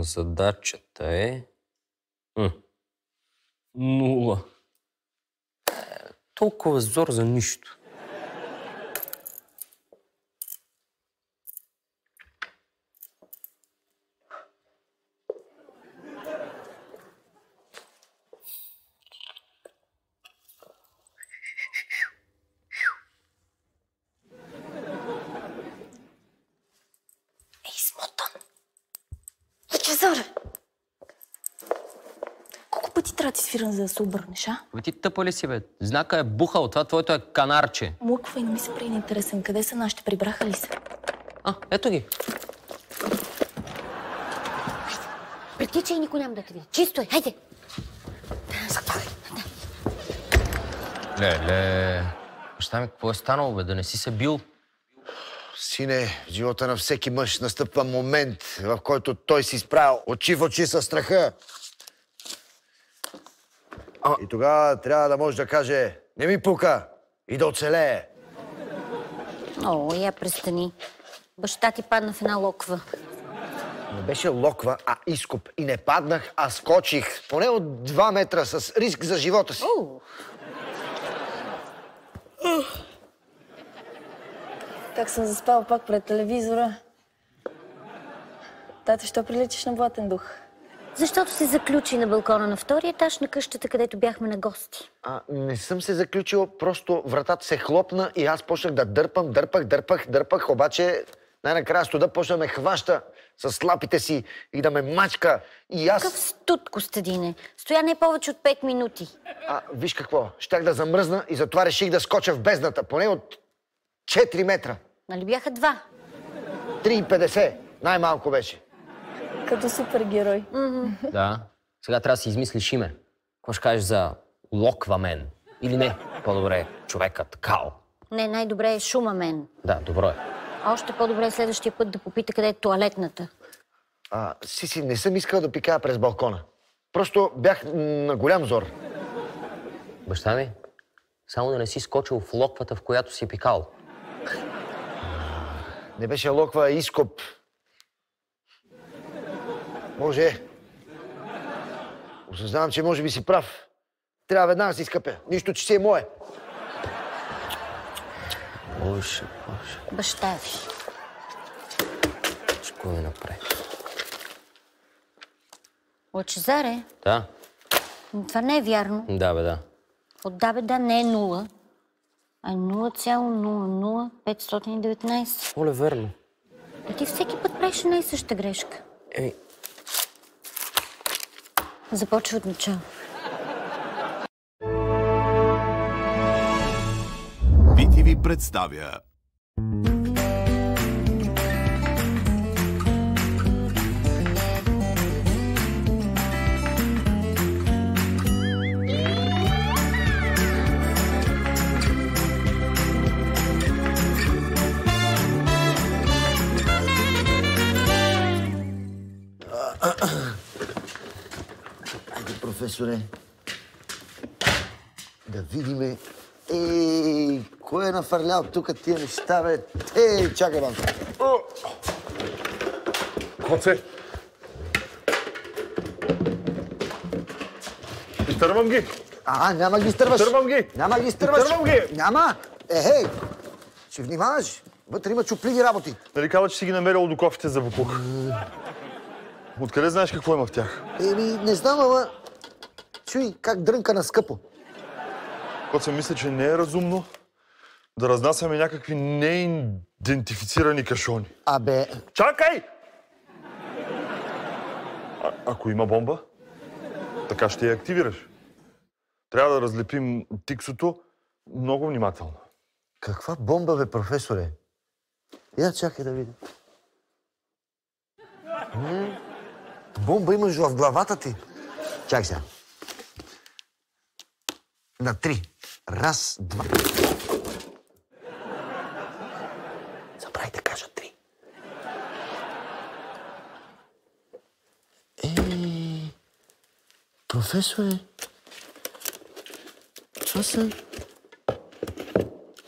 на задачата е... 0. Толкова зор за нищо. Лъчезаре! Колко пъти трябва да ти свирам, за да се обърнеш, а? Бе, ти тъпа ли си, бе? Знака е бухал, това твоето е канарче. Млъква и не ми се прави интересен. Къде са нашите? Прибраха ли се? Ето ги. Притичай и никой няма да те види. Чисто е, хайде! Затваряй. Леле, баща ми, какво е станало, бе? Да не си се бил? Сине, в живота на всеки мъж настъпва момент, в който той си изправил очи в очи със страха. И тогава трябва да може да каже: не ми пука, и да оцелее. О, я престани. Баща ти падна в една локва. Не беше локва, а изкоп. И не паднах, а скочих. Поне от 2 метра с риск за живота си. Как съм заспала пак пред телевизора. Тати, що приличаш на блатен дух? Защото се заключи на балкона на втория етаж на къщата, където бяхме на гости. Не съм се заключила, просто вратата се хлопна и аз почнах да дърпам, дърпах, обаче най-накрая студа почна да ме хваща с лапите си и да ме мачка. И аз... Какъв студ, Костадине? Стоя не повече от 5 минути. Виж какво, щях да замръзна и затова реших да скоча в бездната, поне от 4 метра. Нали бяха 2? 3,50, най-малко беше. Като супергерой. Да. Сега трябва да си измислиш име. Какво ще кажеш за Локвамен? Или не? По-добре човекът Као. Не, най-добре е Шумамен. Да, добро е. А още по-добре е следващия път да попита къде е тоалетната. Сиси, не съм искал да пикая през балкона. Просто бях на голям зор. Баща ми, само да не си скочил в локвата, в която си пикал. Не беше локва, а изкоп. Може. Осъзнавам, че може би си прав. Трябва веднага да си изкъпя. Нищо, че си е мое. Боже. Баща ви. Какво ми направи? Лъчезаре? Да. Това не е вярно. Да, бе, да. Да, не е 0, а 0,00519. Оле, верно. А ти всеки път правиш една и съща грешка. Започва от начало. BTV представя Айде, професоре, да видиме. Кой е нафърлял тук тия неща, бе? Чакай, банко. Коце! Изтървам ги! Няма ги изтърваш. Изтървам ги! Няма ги изтърваш. Изтървам ги! Няма! Хей! Ще внимаваш. Вътре има чупливи работи. Нали казва, че си ги намерил до кофите за буклук? Откъде знаеш какво има в тях? Не знам, ама... Чуй, как дрънка на скъпо. Коце, мисля, че не е разумно да разнасяме някакви неидентифицирани кашони. Чакай! Ако има бомба, така ще я активираш. Трябва да разлепим тиксото много внимателно. Каква бомба, бе, професоре? Я чакай да видя. Бомба имаш в главата ти. Чакай сега. На 3. 1, 2. Забравяй да кажа 3. Професоре, това са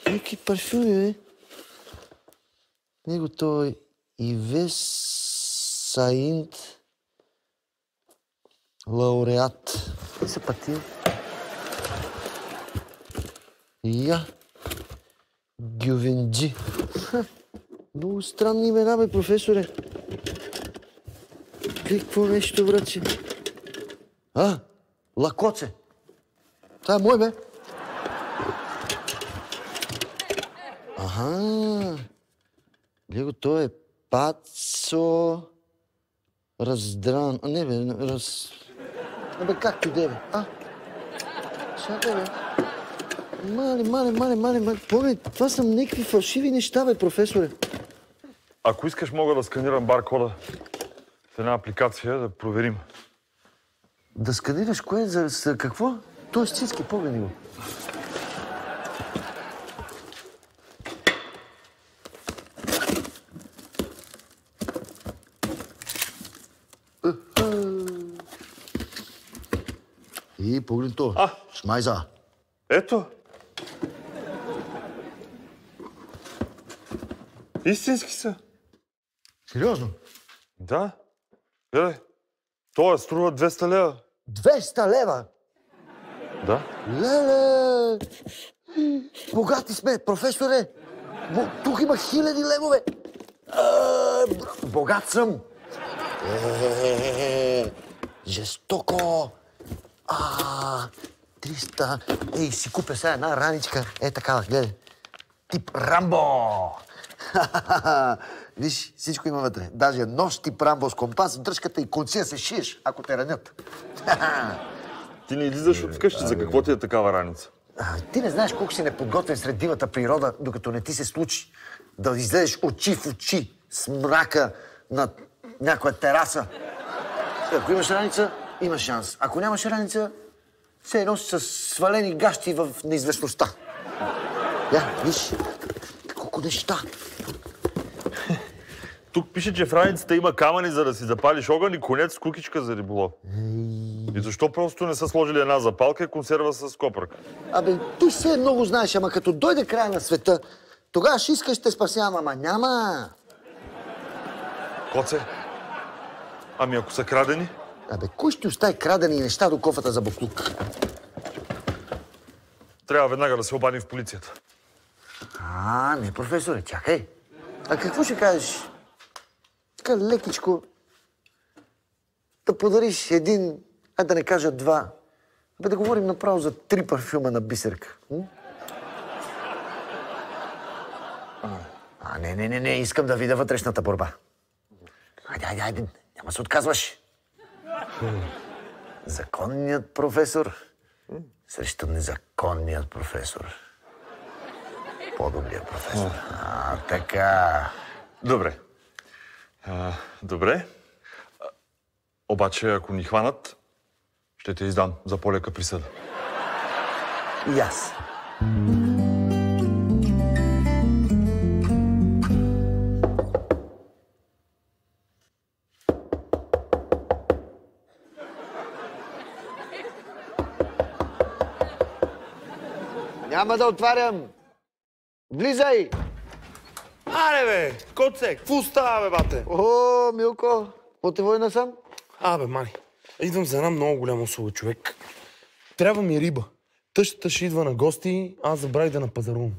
някакви парфюми, бе. Него той Ивес Саинт Лауреат. Къде са пътия? Я. Гювенджи. Много странни имена, бе, професоре. Какво нещо, враче? Лакоце. Това е мой, бе. Гледай го, той е Пацо... Раздран... Не, бе, Абе, както де, бе? Чакай, бе. Мале. Помни, това са някакви фалшиви неща, бе, професоре. Ако искаш, мога да сканирам баркода в една апликация, да проверим. Да сканираш кое? За какво? Той е стински, погледни го. И погледни то. Шмайза. Ето. Истински са. Сериозно? Да. Гледай. Това струва 200 лева. 200 лева? Да. Леле! Богати сме, професоре! Тук има 1000 левове! Богат съм! Жестоко! 300... Ей, си купя сега една раничка. Такава, гледай. Тип Рамбо! Виж, всичко има вътре. Даже нож тип Рамбо с компас, дръжката и конция се шиеш, ако те ранят. Ти не излизаш от вкъщи, за какво ти е такава раница? Ти не знаеш колко си неподготвен сред дивата природа, докато не ти се случи да излезеш очи в очи с мрака на някоя тераса. Ако имаш раница, имаш шанс. Ако нямаш раница, все едно с свалени гащи в неизвестността. Виж, колко неща. Тук пише, че в раницата има камъни, за да си запалиш огън и конец с кукичка за риболов. И защо просто не са сложили една запалка и консерва с копърка? Абе, ти все много знаеш, ама като дойде края на света, тогава ще искаш те спасявам, ама няма. Коце, ами ако са крадени? Абе, кой ще остави крадени неща до кофата за буклук? Трябва веднага да се обадим в полицията. Не, професоре, чакай. Какво ще кажеш? Така лекичко да подариш един, да не кажа два, да говорим направо за 3 парфюма на Бисерка. Не, искам да видя вътрешната борба. Айде, няма се отказваш. Законният професор срещу незаконният професор. По-добрият професор. Така. Добре. Добре. Обаче, ако ни хванат, ще те издам за по-лека присъда. И аз. Няма да отварям. Влизай! Аре, бе! Коце, какво става, бе, бате? О, Милко, по те война съм? Бе, Мани, идвам за една много голяма услуга, човек. Трябва ми риба. Тъщата ще идва на гости, аз забравих да напазарувам.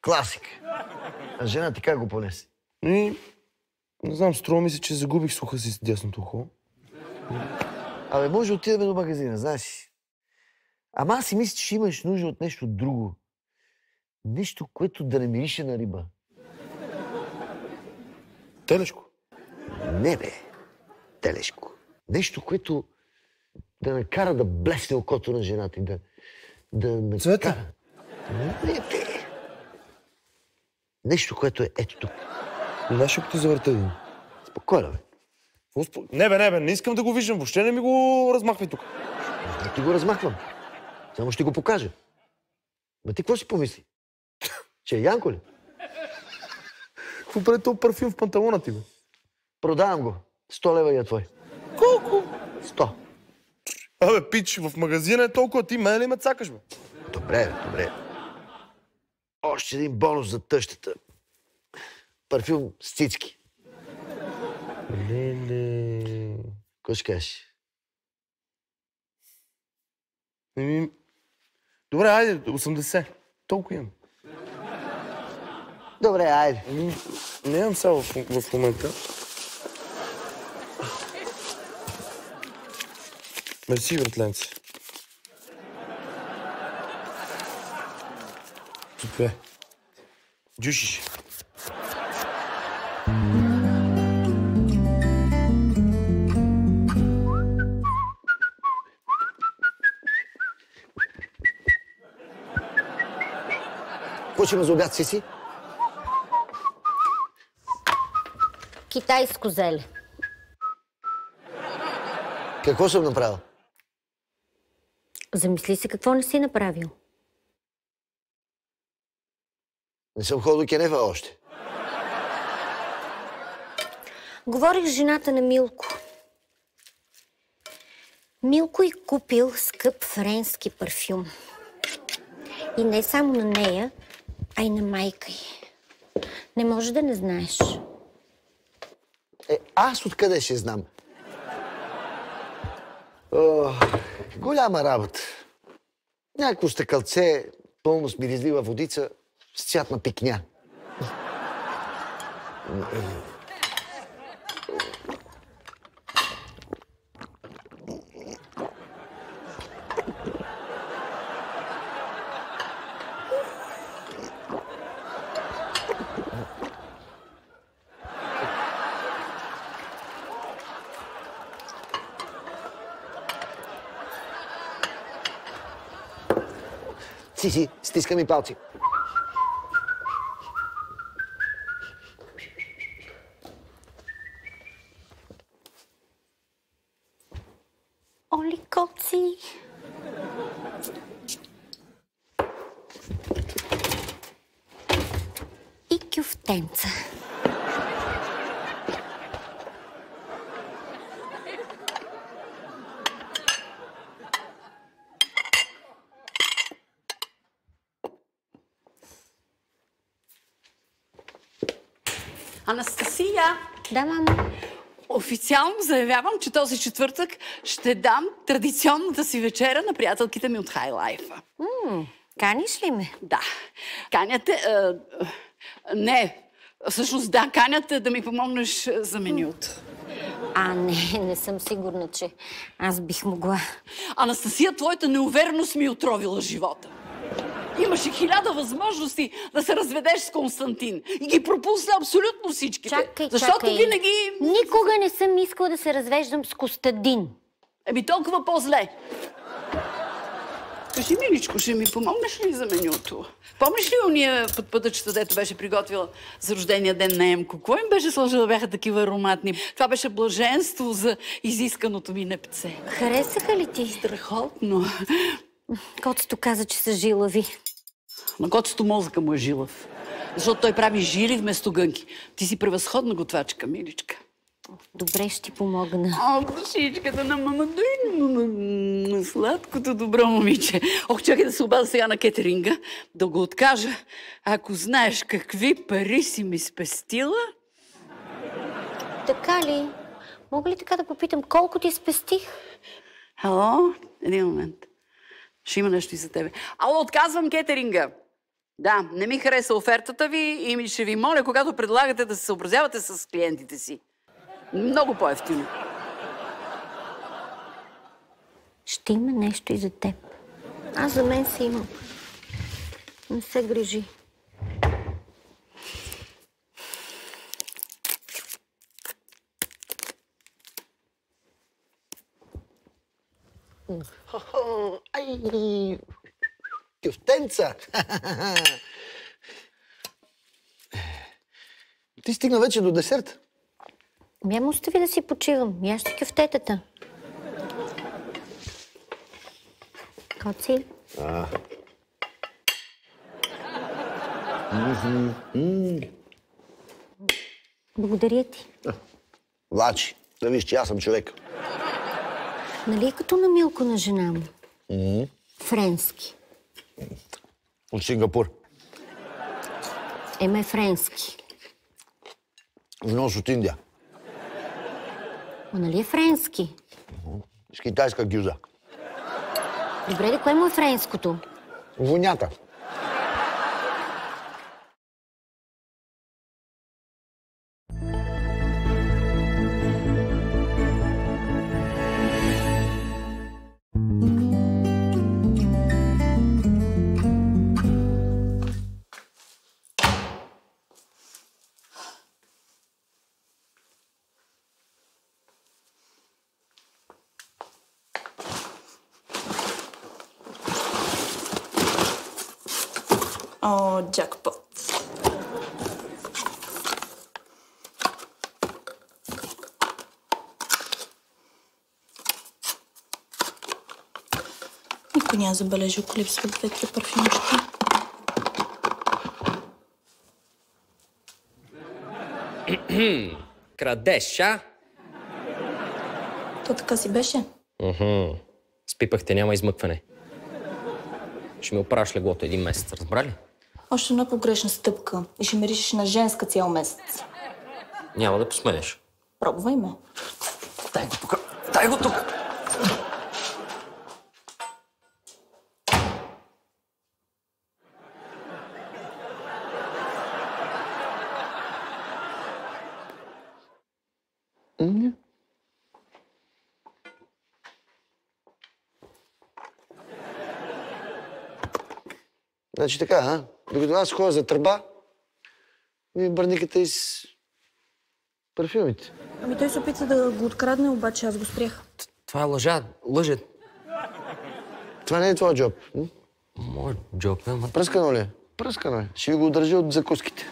Класик. А жена ти как го понесе? Не знам, струва ми се, че загубих слуха си с дясното ухо. Абе, може да отидем до магазина, знаеш. Ама аз си мисля, че имаш нужда от нещо друго. Нещо, което да не мирише на риба. Телешко? Не, бе. Телешко. Нещо, което да накара да блесне окото на жената и да накара... Цвета? Не, бе. Нещо, което е ето тук. Наши ти завърта един. Спокойно, бе. Не, бе, не искам да го виждам. Въобще не ми го размахвай тук. Не ти го размахвам. Само ще го покажа. Ма ти какво си помисли? Че е Янко ли? Какво прави този парфюм в панталона ти, бе? Продавам го. 100 лева и е твой. Колко? 100. Абе, пич, в магазина е толкова, ти мен ли ме цакаш, бе? Добре. Още един бонус за тъщата. Парфюм с цицки. Леле... Какво ще кажеш? Добре, айде, 80. Толкова имам. Добре, айде. Нямам само в момента. Мерси, братленци. Супер. Джушиш. Какво ще има за обяд, Сиси? Китайско зеле. Какво съм направил? Замисли се какво не си направил. Не съм ходил до Кенефа още. Говорих с жената на Милко. Милко й купил скъп френски парфюм. И не само на нея, а и на майка й. Не може да не знаеш. Аз откъде ще знам? Голяма работа. Някакво стъкълце, пълно с миризлива водица, с цвят на пикня. Си, стиска ми палци. Оли коци! И кюфтенца. Анастасия! Да, мама. Официално заявявам, че този четвъртък ще дам традиционната си вечера на приятелките ми от Хайлайфа. Каниш ли ме? Да. Каняте... не. Всъщност да, каняте да ми помогнеш за менюто. Не съм сигурна, че аз бих могла. Анастасия, твоята неувереност ми отровила живота. Имаше 1000 възможности да се разведеш с Константин. И ги пропусна абсолютно всичките. Чакай. Защото винаги... Никога не съм искала да се развеждам с Костадин. Толкова по-зле. Кажи, миличко, ще ми помогнеш ли за менюто? Помниш ли уния подпътъчета, дето беше приготвила за рождения ден на Емко? Какво им беше сложила? Бяха такива ароматни. Това беше блаженство за изисканото ми непце. Харесаха ли ти? Страхотно. Коцето каза, че са жилави. На коцето мозъка му е жилав. Защото той прави жили вместо гънки. Ти си превъзходна готвачка, миличка. Добре, ще ти помогна. Душичката на мама Дойна. Сладкото добро момиче. Чакай да се обада сега на кетеринга, да го откажа. Ако знаеш какви пари си ми спестила... Така ли? Мога ли така да попитам колко ти спестих? Ало? Един момент. Ще има нещо и за тебе. Ало, отказвам кетеринга. Да, не ми хареса офертата ви и ще ви моля, когато предлагате да се съобразявате с клиентите си. Много по-евтино. Ще има нещо и за теб. Аз за мен си имам. Не се грижи. Ай, кюфтенца! Ти стигна вече до десерт. Ме остави да си почивам. Ящи кюфтетата. Коци? Благодаря ти. Влачи, да виж, че аз съм човек. Нали е като на Милко на жена му? Френски. От Сингапур. Френски. Внос от Индия. Нали е френски? С китайска гюза. Добре, кое му е френското? Вонята. О, джакпот. Никой няма забележил, ако липсват 2-3 парфюмчета. Крадеш, а? То така си беше. Спипахте, няма измъкване. Ще ми оправиш леглото 1 месец, разбра ли? Още една погрешна стъпка и ще ме ришиш на женска цял месец. Няма да посмееш. Пробвай ме. Дай го тук! Дай го тук! Значи така, а? Докато аз ходя за тръба, ми бърникате и с парфюмите. Ами той се опита да го открадне, обаче аз го спрях. Това е лъжа. Лъже. Това не е твой джоб. Моят джоб е, ама... Пръскано ли е? Пръскано е. Ще ви го държа от закуските.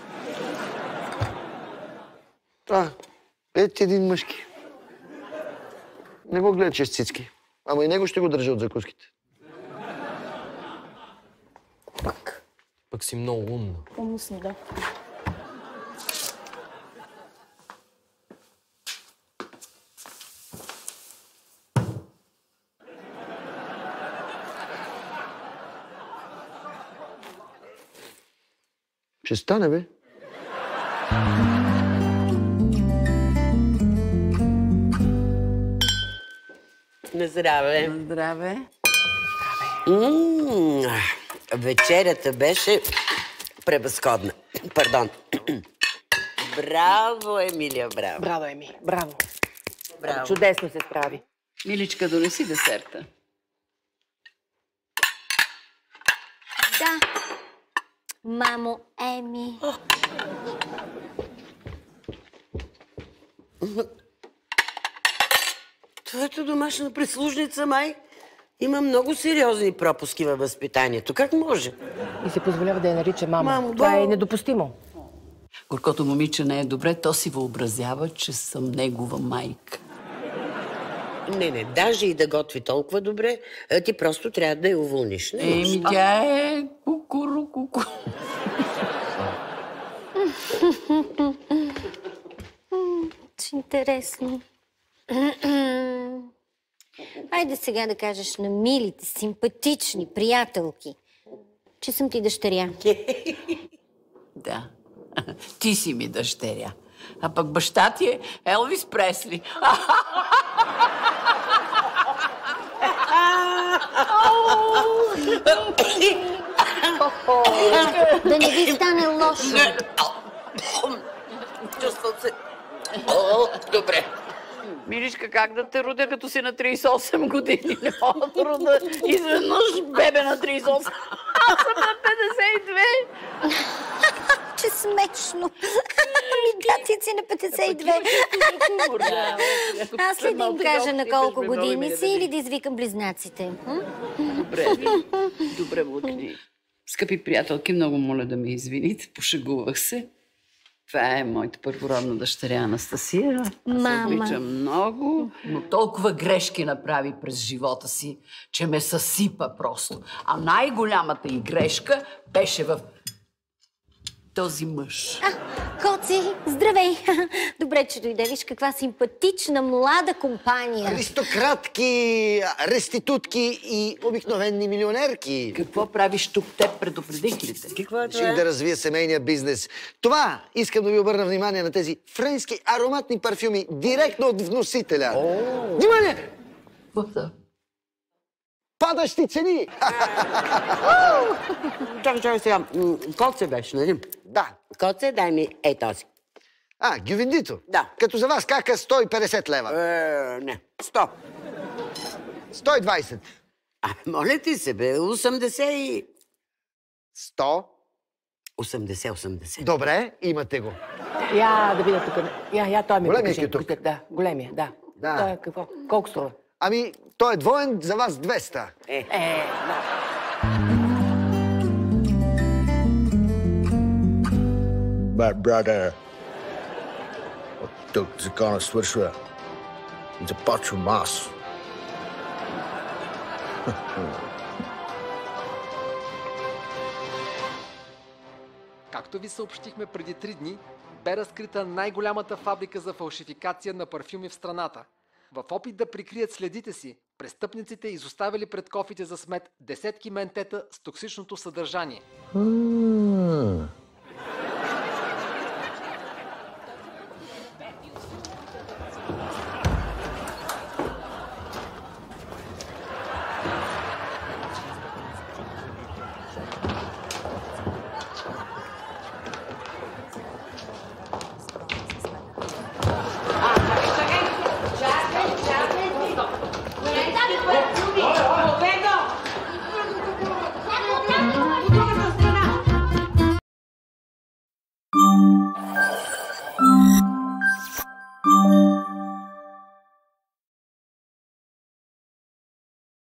Ето ти един мъжки. Не го гледа, че е с цицки. Ама и него ще го държа от закуските. Пък си много умна. Умно, да. Ще стане, бе. На здраве. На здраве. Вечерята беше превъзходна. Пардон. Браво, Емилия, браво. Браво, Еми, браво. Браво. Чудесно се справи. Миличка, донеси десерта. Да. Мамо, Еми. Твоята домашна прислужница, май, има много сериозни пропуски във възпитанието. Как може? И се позволява да я нарича мама. Мамо, Това е браво. недопустимо. Горкото момиче не е добре, то си въобразява, че съм негова майка. Не, даже и да готви толкова добре, ти просто трябва да я уволниш. Не можеш. Еми, тя е кукуру-куку. Интересно. Айде сега да кажеш на милите, симпатични приятелки, че съм ти дъщеря. Да, ти си ми дъщеря. А пък баща ти е Елвис Пресли. Да не ви стане лошо. Чувствам се... Добре. Миличка, как да те родя, като си на 38 години? Не мога да рода изведнъж бебе на 38. Аз съм на 52. Че смешно. Ами да, ти си на 52. Аз ли да им кажа на колко години си или да извикам близнаците? Добре, Блудни. Скъпи приятелки, много моля да ме извините. Пошегувах се. Това е моята първородна дъщеря Анастасия. Мама. Аз обичам много, но толкова грешки направи през живота си, че ме съсипа просто. А най-голямата й грешка беше в този мъж? Коци, здравей! Добре, че дойде. Виж каква симпатична, млада компания. Аристократки, реститутки и обикновени милионерки. Какво правиш тук? Те предупредих ли те? Какво е Реших това? да развия семейния бизнес. Това искам да ви обърна внимание на тези френски ароматни парфюми директно от вносителя. Внимание! Падащи цени! Чакай сега. Коце беше, нали? Да. Коце, дай ми този. Гювендито? Да. Като за вас кака 150 лева. Не. 100. 120. Моля ти се, бе. 80 и... 100. 80. Добре, имате го. Я да видя тук. Я той ми Големия покажи. кютук. Да, големия, да. Да. Той е какво? Колко струва? Ами, той е двоен, за вас 200. Да. Брат, от тук закона свършва. Започвам аз. Както ви съобщихме преди 3 дни, бе разкрита най-голямата фабрика за фалшификация на парфюми в страната. В опит да прикрият следите си, престъпниците изоставили пред кофите за смет десетки ментета с токсичното съдържание.